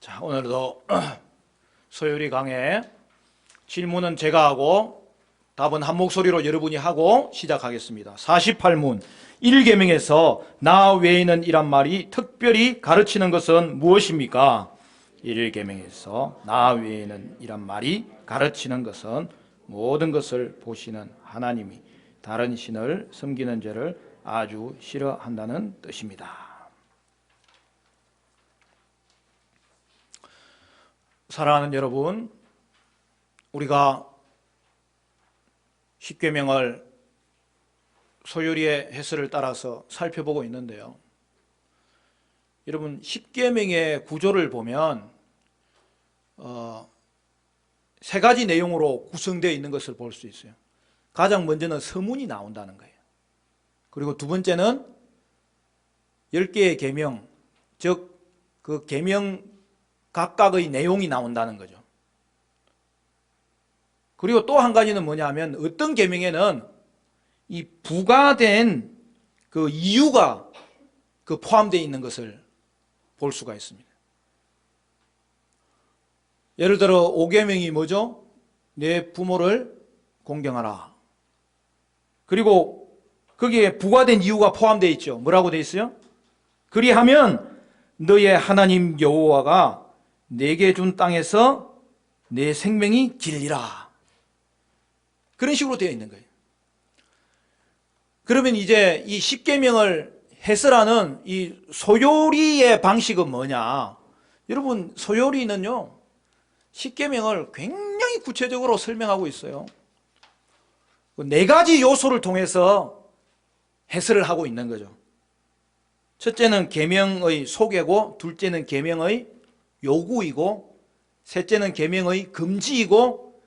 자, 오늘도 소요리 강의 질문은 제가 하고 답은 한 목소리로 여러분이 하고 시작하겠습니다. 48문 1계명에서 나 외에는 이란 말이 특별히 가르치는 것은 무엇입니까? 1계명에서 나 외에는 이란 말이 가르치는 것은 모든 것을 보시는 하나님이 다른 신을 섬기는 죄를 아주 싫어한다는 뜻입니다. 사랑하는 여러분, 우리가 십계명을 소요리의 해설을 따라서 살펴보고 있는데요. 여러분, 십계명의 구조를 보면 세 가지 내용으로 구성되어 있는 것을 볼 수 있어요. 가장 먼저는 서문이 나온다는 거예요. 그리고 두 번째는 10개의 계명, 즉 그 계명 각각의 내용이 나온다는 거죠. 그리고 또 한 가지는 뭐냐 하면 어떤 계명에는 이 부과된 그 이유가 포함되어 있는 것을 볼 수가 있습니다. 예를 들어 5계명이 뭐죠? 내 부모를 공경하라. 그리고 거기에 부과된 이유가 포함되어 있죠. 뭐라고 되어 있어요? 그리하면 너의 하나님 여호와가 내게 준 땅에서 내 생명이 길리라. 그런 식으로 되어 있는 거예요. 그러면 이제 이 십계명을 해설하는 이 소요리의 방식은 뭐냐? 여러분, 소요리는요, 십계명을 굉장히 구체적으로 설명하고 있어요. 네 가지 요소를 통해서 해설을 하고 있는 거죠. 첫째는 계명의 소개고, 둘째는 계명의 요구이고, 셋째는 계명의 금지이고,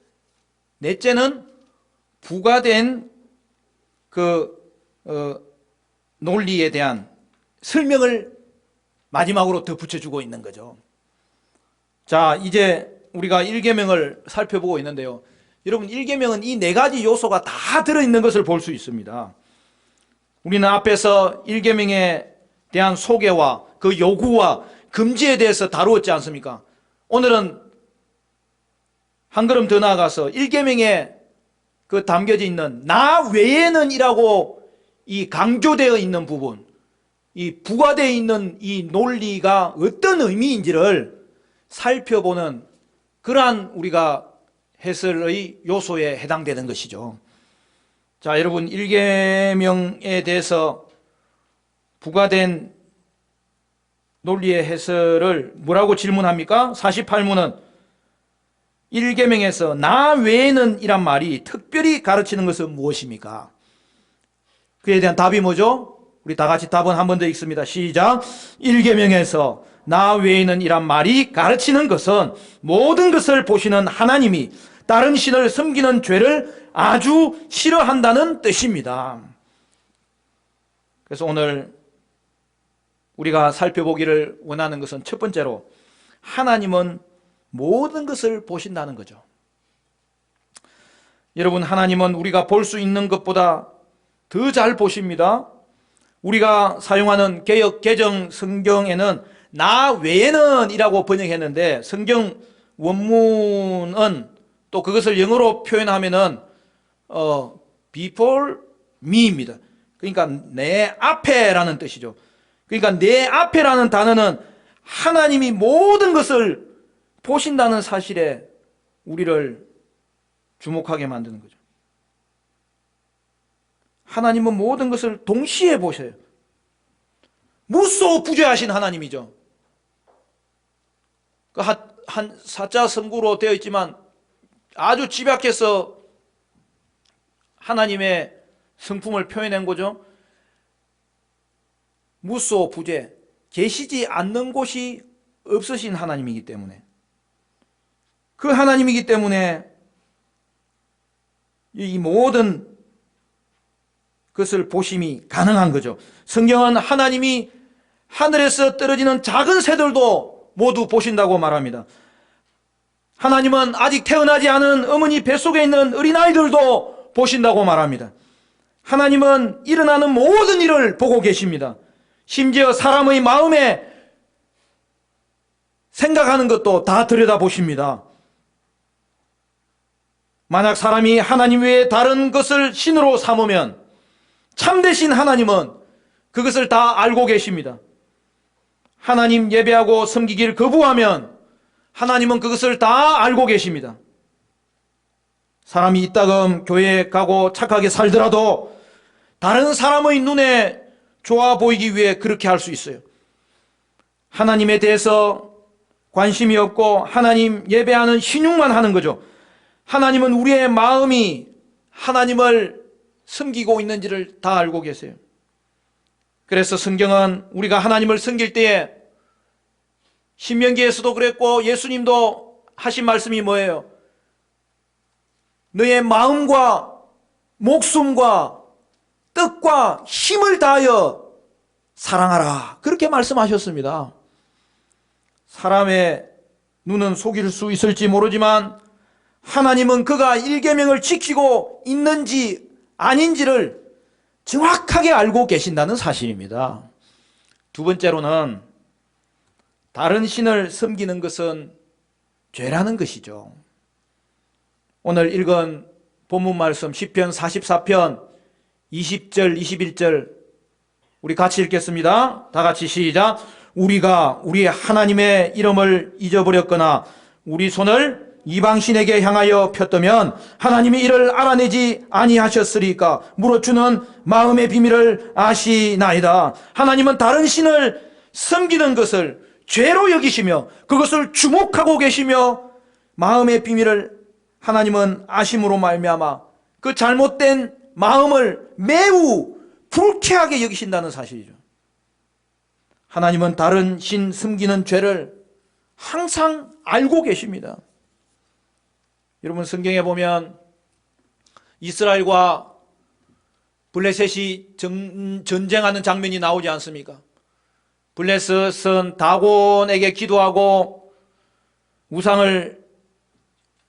넷째는 부과된 논리에 대한 설명을 마지막으로 덧붙여주고 있는 거죠. 자, 이제 우리가 1계명을 살펴보고 있는데요. 여러분, 1계명은 이 네 가지 요소가 다 들어있는 것을 볼 수 있습니다. 우리는 앞에서 1계명에 대한 소개와 그 요구와 금지에 대해서 다루었지 않습니까? 오늘은 한 걸음 더 나아가서 1계명에 담겨져 있는 나 외에는 이라고 이 강조되어 있는 부분, 이 부과되어 있는 이 논리가 어떤 의미인지를 살펴보는 그러한 우리가 해설의 요소에 해당되는 것이죠. 자, 여러분, 1계명에 대해서 부과된 논리의 해설을 뭐라고 질문합니까? 48문은 1계명에서 나 외에는 이란 말이 특별히 가르치는 것은 무엇입니까? 그에 대한 답이 뭐죠? 우리 다 같이 답은 한 번 더 읽습니다. 시작. 1계명에서 나 외에는 이란 말이 가르치는 것은 모든 것을 보시는 하나님이 다른 신을 섬기는 죄를 아주 싫어한다는 뜻입니다. 그래서 오늘 우리가 살펴보기를 원하는 것은 첫 번째로 하나님은 모든 것을 보신다는 거죠. 여러분, 하나님은 우리가 볼 수 있는 것보다 더 잘 보십니다. 우리가 사용하는 개역 개정 성경에는 나 외에는 이라고 번역했는데 성경 원문은 또 그것을 영어로 표현하면은 before me입니다. 그러니까 내 앞에라는 뜻이죠. 그러니까 내 앞에라는 단어는 하나님이 모든 것을 보신다는 사실에 우리를 주목하게 만드는 거죠. 하나님은 모든 것을 동시에 보셔요. 무소부재하신 하나님이죠. 한 사자 성구로 되어 있지만 아주 집약해서 하나님의 성품을 표현한 거죠. 무소부재, 계시지 않는 곳이 없으신 하나님이기 때문에, 그 하나님이기 때문에 이 모든 것을 보심이 가능한 거죠. 성경은 하나님이 하늘에서 떨어지는 작은 새들도 모두 보신다고 말합니다. 하나님은 아직 태어나지 않은 어머니 뱃속에 있는 어린아이들도 보신다고 말합니다. 하나님은 일어나는 모든 일을 보고 계십니다. 심지어 사람의 마음에 생각하는 것도 다 들여다보십니다. 만약 사람이 하나님 외에 다른 것을 신으로 삼으면 참되신 하나님은 그것을 다 알고 계십니다. 하나님 예배하고 섬기기를 거부하면 하나님은 그것을 다 알고 계십니다. 사람이 이따금 교회에 가고 착하게 살더라도 다른 사람의 눈에 좋아 보이기 위해 그렇게 할 수 있어요. 하나님에 대해서 관심이 없고 하나님 예배하는 신용만 하는 거죠. 하나님은 우리의 마음이 하나님을 섬기고 있는지를 다 알고 계세요. 그래서 성경은 우리가 하나님을 섬길 때에 신명기에서도 그랬고 예수님도 하신 말씀이 뭐예요? 너의 마음과 목숨과 뜻과 힘을 다하여 사랑하라. 그렇게 말씀하셨습니다. 사람의 눈은 속일 수 있을지 모르지만 하나님은 그가 일계명을 지키고 있는지 아닌지를 정확하게 알고 계신다는 사실입니다. 두 번째로는 다른 신을 섬기는 것은 죄라는 것이죠. 오늘 읽은 본문 말씀 시편 44편 20절 21절 우리 같이 읽겠습니다. 다 같이 시작. 우리가 우리 하나님의 이름을 잊어버렸거나 우리 손을 이방신에게 향하여 폈다면 하나님이 이를 알아내지 아니하셨으리까 물어주는 마음의 비밀을 아시나이다. 하나님은 다른 신을 섬기는 것을 죄로 여기시며 그것을 주목하고 계시며 마음의 비밀을 하나님은 아심으로 말미암아 그 잘못된 마음을 매우 불쾌하게 여기신다는 사실이죠. 하나님은 다른 신 섬기는 죄를 항상 알고 계십니다. 여러분 성경에 보면 이스라엘과 블레셋이 전쟁하는 장면이 나오지 않습니까? 블레셋은 다곤에게 기도하고 우상을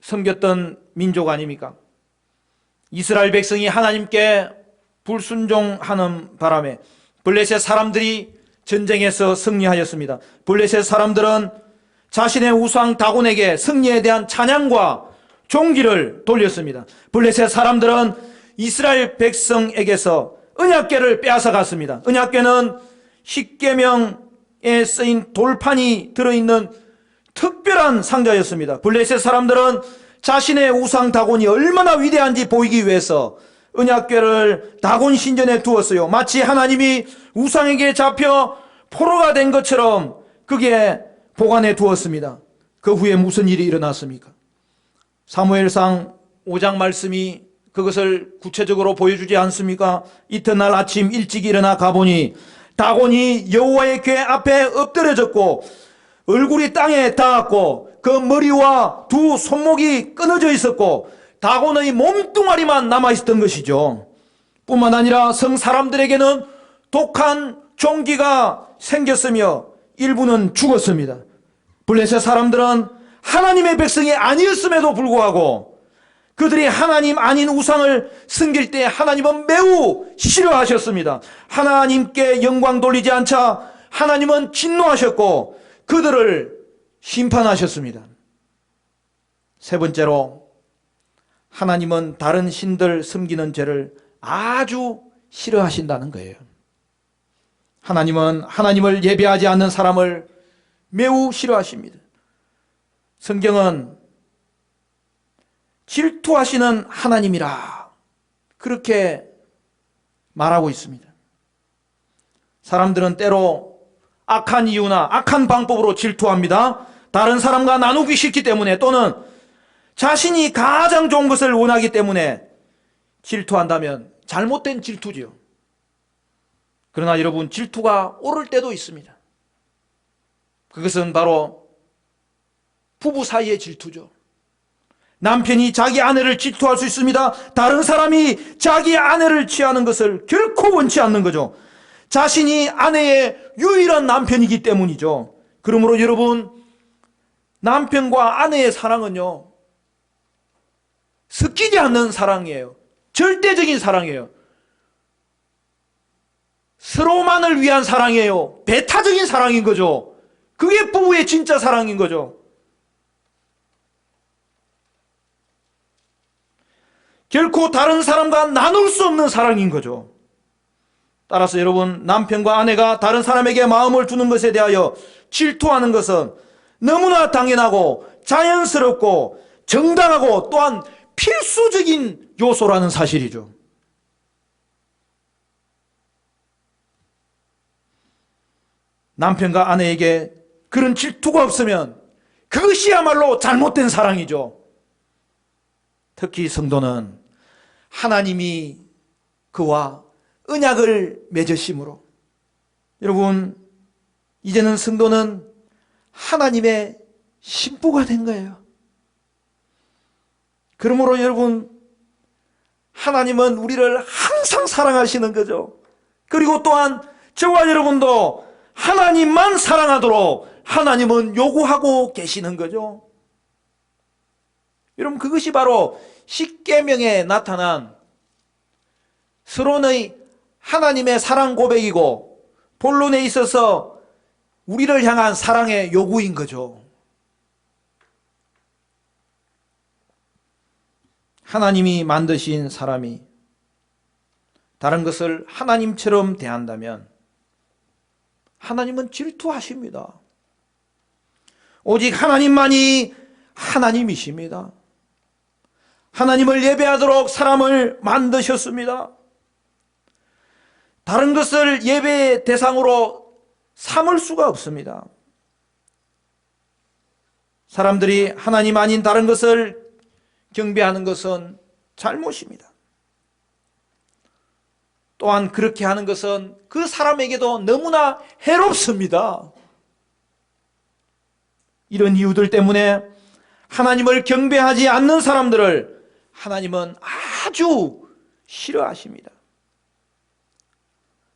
섬겼던 민족 아닙니까? 이스라엘 백성이 하나님께 불순종하는 바람에 블레셋 사람들이 전쟁에서 승리하였습니다. 블레셋 사람들은 자신의 우상 다곤에게 승리에 대한 찬양과 종기를 돌렸습니다. 블레셋 사람들은 이스라엘 백성에게서 언약궤를 빼앗아갔습니다. 언약궤는 십계명에 쓰인 돌판이 들어있는 특별한 상자였습니다. 블레셋 사람들은 자신의 우상 다곤이 얼마나 위대한지 보이기 위해서 언약궤를 다곤 신전에 두었어요. 마치 하나님이 우상에게 잡혀 포로가 된 것처럼 거기에 보관해 두었습니다. 그 후에 무슨 일이 일어났습니까? 사무엘상 5장 말씀이 그것을 구체적으로 보여주지 않습니까? 이튿날 아침 일찍 일어나 가보니 다곤이 여호와의 궤 앞에 엎드려졌고 얼굴이 땅에 닿았고 그 머리와 두 손목이 끊어져 있었고 다곤의 몸뚱아리만 남아있었던 것이죠. 뿐만 아니라 성 사람들에게는 독한 종기가 생겼으며 일부는 죽었습니다. 블레셋 사람들은 하나님의 백성이 아니었음에도 불구하고 그들이 하나님 아닌 우상을 섬길 때 하나님은 매우 싫어하셨습니다. 하나님께 영광 돌리지 않자 하나님은 진노하셨고 그들을 심판하셨습니다. 세 번째로 하나님은 다른 신들 섬기는 죄를 아주 싫어하신다는 거예요. 하나님은 하나님을 예배하지 않는 사람을 매우 싫어하십니다. 성경은 질투하시는 하나님이라 그렇게 말하고 있습니다. 사람들은 때로 악한 이유나 악한 방법으로 질투합니다. 다른 사람과 나누기 싫기 때문에 또는 자신이 가장 좋은 것을 원하기 때문에 질투한다면 잘못된 질투지요. 그러나 여러분 질투가 옳을 때도 있습니다. 그것은 바로 부부 사이의 질투죠. 남편이 자기 아내를 질투할 수 있습니다. 다른 사람이 자기 아내를 취하는 것을 결코 원치 않는 거죠. 자신이 아내의 유일한 남편이기 때문이죠. 그러므로 여러분 남편과 아내의 사랑은요 섞이지 않는 사랑이에요. 절대적인 사랑이에요. 서로만을 위한 사랑이에요. 배타적인 사랑인 거죠. 그게 부부의 진짜 사랑인 거죠. 결코 다른 사람과 나눌 수 없는 사랑인 거죠. 따라서 여러분, 남편과 아내가 다른 사람에게 마음을 주는 것에 대하여 질투하는 것은 너무나 당연하고 자연스럽고 정당하고 또한 필수적인 요소라는 사실이죠. 남편과 아내에게 그런 질투가 없으면 그것이야말로 잘못된 사랑이죠. 특히 성도는 하나님이 그와 언약을 맺으심으로, 여러분, 이제는 성도는 하나님의 신부가 된 거예요. 그러므로 여러분, 하나님은 우리를 항상 사랑하시는 거죠. 그리고 또한 저와 여러분도 하나님만 사랑하도록 하나님은 요구하고 계시는 거죠. 여러분, 그것이 바로 십계명에 나타난 서론의 하나님의 사랑 고백이고 본론에 있어서 우리를 향한 사랑의 요구인 거죠. 하나님이 만드신 사람이 다른 것을 하나님처럼 대한다면 하나님은 질투하십니다. 오직 하나님만이 하나님이십니다. 하나님을 예배하도록 사람을 만드셨습니다. 다른 것을 예배의 대상으로 삼을 수가 없습니다. 사람들이 하나님 아닌 다른 것을 경배하는 것은 잘못입니다. 또한 그렇게 하는 것은 그 사람에게도 너무나 해롭습니다. 이런 이유들 때문에 하나님을 경배하지 않는 사람들을 하나님은 아주 싫어하십니다.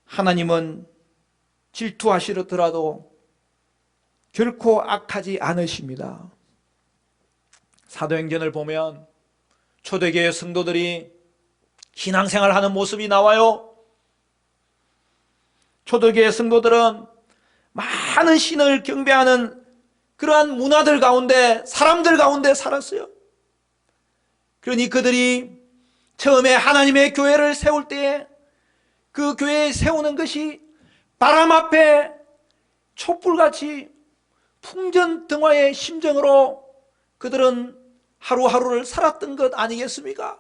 하나님은 질투하시더라도 결코 악하지 않으십니다. 사도행전을 보면 초대교회 성도들이 신앙생활하는 모습이 나와요. 초대교회 성도들은 많은 신을 경배하는 그러한 문화들 가운데, 사람들 가운데 살았어요. 그러니 그들이 처음에 하나님의 교회를 세울 때에 그 교회에 세우는 것이 바람 앞에 촛불같이 풍전등화의 심정으로 그들은 하루하루를 살았던 것 아니겠습니까?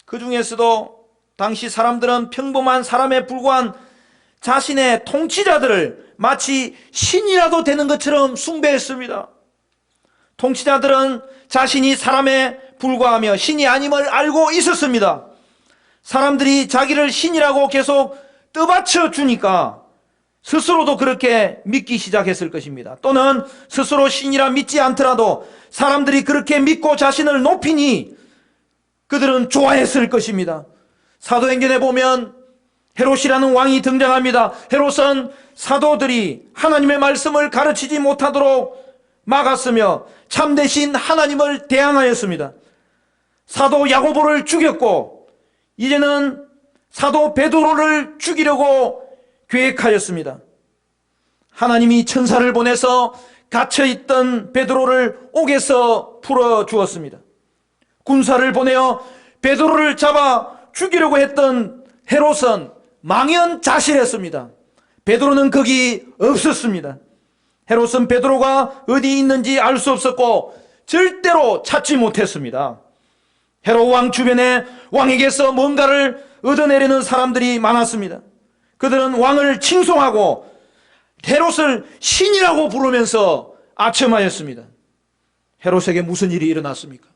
그 중에서도 당시 사람들은 평범한 사람에 불과한 자신의 통치자들을 마치 신이라도 되는 것처럼 숭배했습니다. 통치자들은 자신이 사람에 불과하며 신이 아님을 알고 있었습니다. 사람들이 자기를 신이라고 계속 떠받쳐 주니까 스스로도 그렇게 믿기 시작했을 것입니다. 또는 스스로 신이라 믿지 않더라도 사람들이 그렇게 믿고 자신을 높이니 그들은 좋아했을 것입니다. 사도행전에 보면 헤롯이라는 왕이 등장합니다. 헤롯은 사도들이 하나님의 말씀을 가르치지 못하도록 막았으며 참되신 하나님을 대항하였습니다. 사도 야고보를 죽였고 이제는 사도 베드로를 죽이려고 계획하였습니다. 하나님이 천사를 보내서 갇혀있던 베드로를 옥에서 풀어주었습니다. 군사를 보내어 베드로를 잡아 죽이려고 했던 헤롯은 망연자실했습니다. 베드로는 거기 없었습니다. 헤롯은 베드로가 어디 있는지 알 수 없었고 절대로 찾지 못했습니다. 헤롯 왕 주변에 왕에게서 뭔가를 얻어내려는 사람들이 많았습니다. 그들은 왕을 칭송하고 헤롯을 신이라고 부르면서 아첨하였습니다. 헤롯에게 무슨 일이 일어났습니까?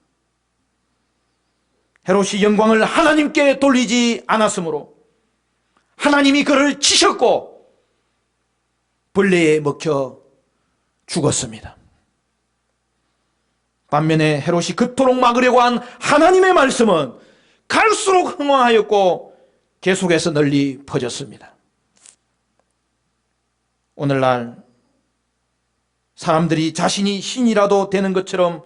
헤롯이 영광을 하나님께 돌리지 않았으므로 하나님이 그를 치셨고 벌레에 먹혀 죽었습니다. 반면에 헤롯이 그토록 막으려고 한 하나님의 말씀은 갈수록 흥황하였고 계속해서 널리 퍼졌습니다. 오늘날 사람들이 자신이 신이라도 되는 것처럼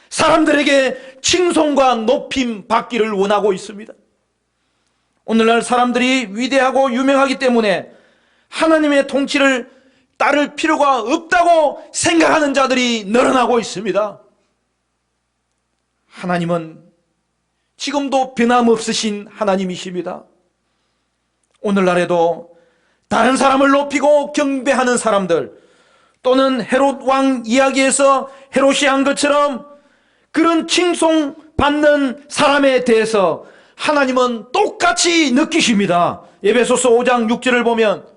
사람들에게 칭송과 높임 받기를 원하고 있습니다. 오늘날 사람들이 위대하고 유명하기 때문에 하나님의 통치를 따를 필요가 없다고 생각하는 자들이 늘어나고 있습니다. 하나님은 지금도 변함없으신 하나님이십니다. 오늘날에도 다른 사람을 높이고 경배하는 사람들, 또는 헤롯 왕 이야기에서 헤롯이 한 것처럼 그런 칭송받는 사람에 대해서 하나님은 똑같이 느끼십니다. 에베소서 5장 6절을 보면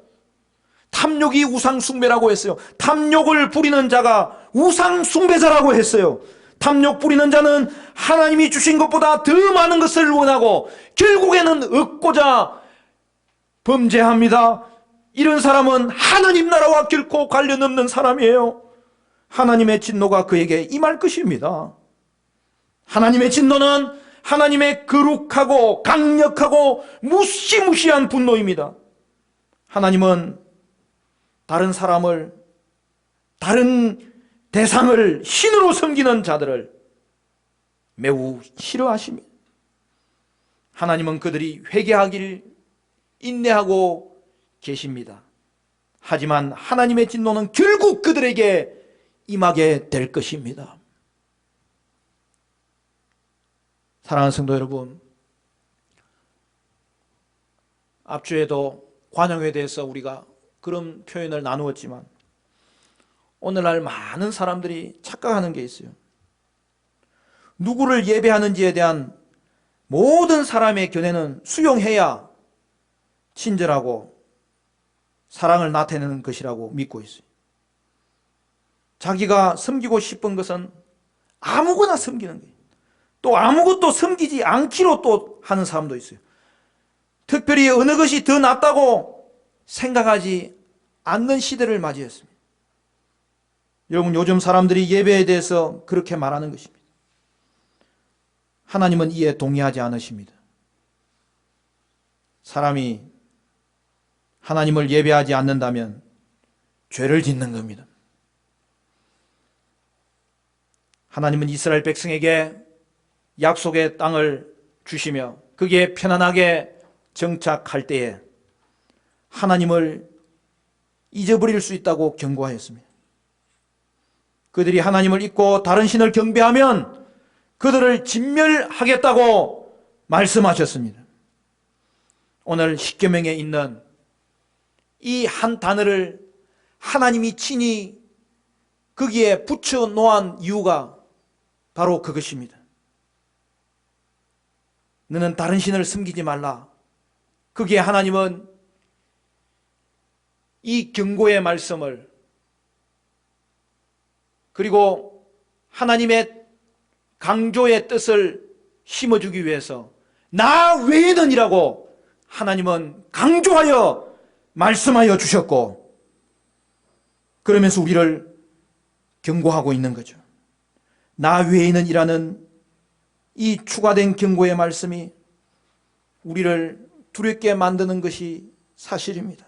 탐욕이 우상숭배라고 했어요. 탐욕을 부리는 자가 우상숭배자라고 했어요. 탐욕 부리는 자는 하나님이 주신 것보다 더 많은 것을 원하고 결국에는 얻고자 범죄합니다. 이런 사람은 하나님 나라와 결코 관련 없는 사람이에요. 하나님의 진노가 그에게 임할 것입니다. 하나님의 진노는 하나님의 거룩하고 강력하고 무시무시한 분노입니다. 하나님은 다른 사람을, 다른 대상을 신으로 섬기는 자들을 매우 싫어하십니다. 하나님은 그들이 회개하길 인내하고 계십니다. 하지만 하나님의 진노는 결국 그들에게 임하게 될 것입니다. 사랑하는 성도 여러분, 앞주에도 관용에 대해서 우리가 그런 표현을 나누었지만 오늘날 많은 사람들이 착각하는 게 있어요. 누구를 예배하는지에 대한 모든 사람의 견해는 수용해야 친절하고 사랑을 나타내는 것이라고 믿고 있어요. 자기가 섬기고 싶은 것은 아무거나 섬기는 거예요. 또 아무것도 섬기지 않기로 또 하는 사람도 있어요. 특별히 어느 것이 더 낫다고 생각하지 않는 시대를 맞이했습니다. 여러분, 요즘 사람들이 예배에 대해서 그렇게 말하는 것입니다. 하나님은 이에 동의하지 않으십니다. 사람이 하나님을 예배하지 않는다면 죄를 짓는 겁니다. 하나님은 이스라엘 백성에게 약속의 땅을 주시며 거기에 편안하게 정착할 때에 하나님을 잊어버릴 수 있다고 경고하였습니다. 그들이 하나님을 잊고 다른 신을 경배하면 그들을 진멸하겠다고 말씀하셨습니다. 오늘 십계명에 있는 이 한 단어를 하나님이 친히 거기에 붙여 놓은 이유가 바로 그것입니다. 너는 다른 신을 섬기지 말라. 거기에 하나님은 이 경고의 말씀을, 그리고 하나님의 강조의 뜻을 심어주기 위해서 나 외에는 이라고 하나님은 강조하여 말씀하여 주셨고, 그러면서 우리를 경고하고 있는 거죠. 나 외에는 이라는 이 추가된 경고의 말씀이 우리를 두렵게 만드는 것이 사실입니다.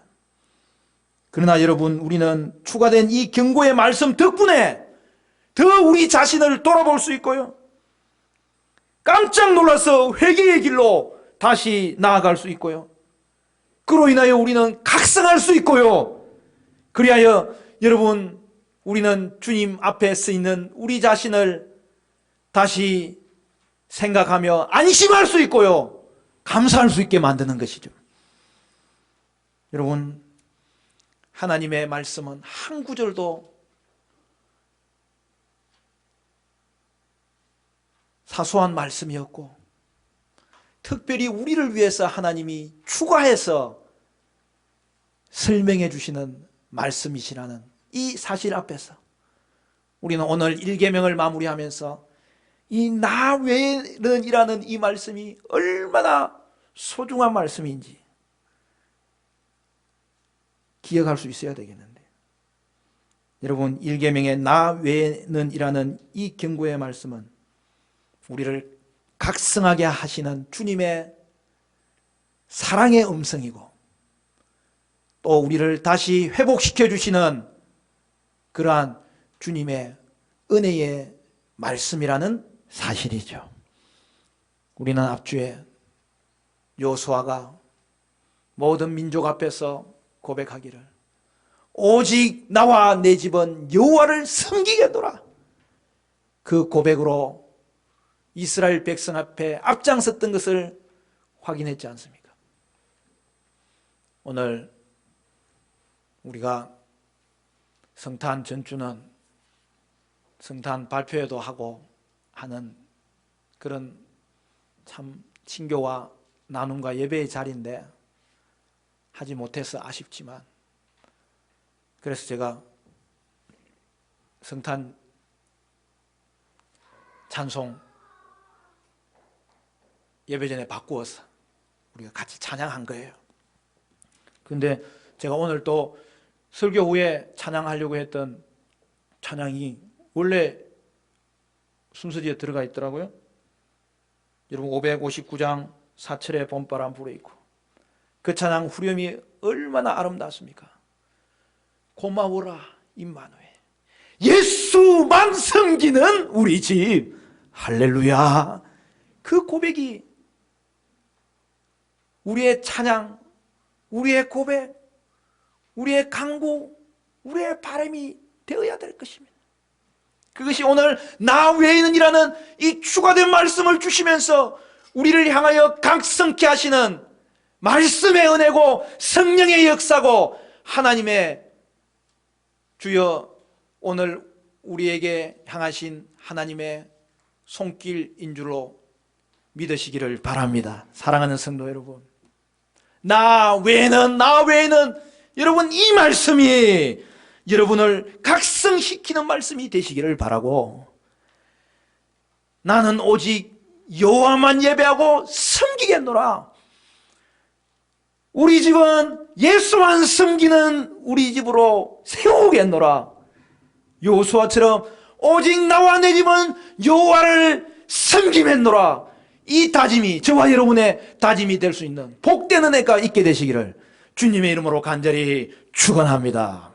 그러나 여러분, 우리는 추가된 이 경고의 말씀 덕분에 더 우리 자신을 돌아볼 수 있고요, 깜짝 놀라서 회개의 길로 다시 나아갈 수 있고요, 그로 인하여 우리는 각성할 수 있고요, 그리하여 여러분, 우리는 주님 앞에 서 있는 우리 자신을 다시 생각하며 안심할 수 있고요, 감사할 수 있게 만드는 것이죠. 여러분, 하나님의 말씀은 한 구절도 사소한 말씀이었고, 특별히 우리를 위해서 하나님이 추가해서 설명해 주시는 말씀이시라는 이 사실 앞에서 우리는 오늘 1계명을 마무리하면서 이 나 외에는 이라는 이 말씀이 얼마나 소중한 말씀인지 기억할 수 있어야 되겠는데, 여러분, 1계명의 나 외에는 이라는 이 경고의 말씀은 우리를 각성하게 하시는 주님의 사랑의 음성이고, 또 우리를 다시 회복시켜 주시는 그러한 주님의 은혜의 말씀이라는 사실이죠. 우리는 앞주에 여호수아가 모든 민족 앞에서 고백하기를 오직 나와 내 집은 여호와를 섬기겠노라. 그 고백으로 이스라엘 백성 앞에 앞장섰던 것을 확인했지 않습니까? 오늘 우리가 성탄 전주는 성탄 발표회도 하고 하는 그런 참 친교와 나눔과 예배의 자리인데 하지 못해서 아쉽지만, 그래서 제가 성탄 찬송 예배 전에 바꾸어서 우리가 같이 찬양한 거예요. 그런데 제가 오늘 또 설교 후에 찬양하려고 했던 찬양이 원래 순서지에 들어가 있더라고요. 여러분 559장 사철의 봄바람 불어 있고, 그 찬양 후렴이 얼마나 아름답습니까? 고마워라 임마누엘, 예수만 섬기는 우리 집 할렐루야. 그 고백이 우리의 찬양, 우리의 고백, 우리의 간구, 우리의 바람이 되어야 될 것입니다. 그것이 오늘 나 외에는이라는 이 추가된 말씀을 주시면서 우리를 향하여 각성케 하시는 말씀의 은혜고 성령의 역사고 하나님의 주여 오늘 우리에게 향하신 하나님의 손길인 줄로 믿으시기를 바랍니다. 사랑하는 성도 여러분, 나 외에는 여러분 이 말씀이 여러분을 각성시키는 말씀이 되시기를 바라고, 나는 오직 여호와만 예배하고 섬기겠노라. 우리 집은 예수만 섬기는 우리 집으로 세우겠노라. 여호수아처럼 오직 나와 내 집은 여호와를 섬기겠노라. 이 다짐이 저와 여러분의 다짐이 될 수 있는 복되는 해가 있게 되시기를 주님의 이름으로 간절히 축원합니다.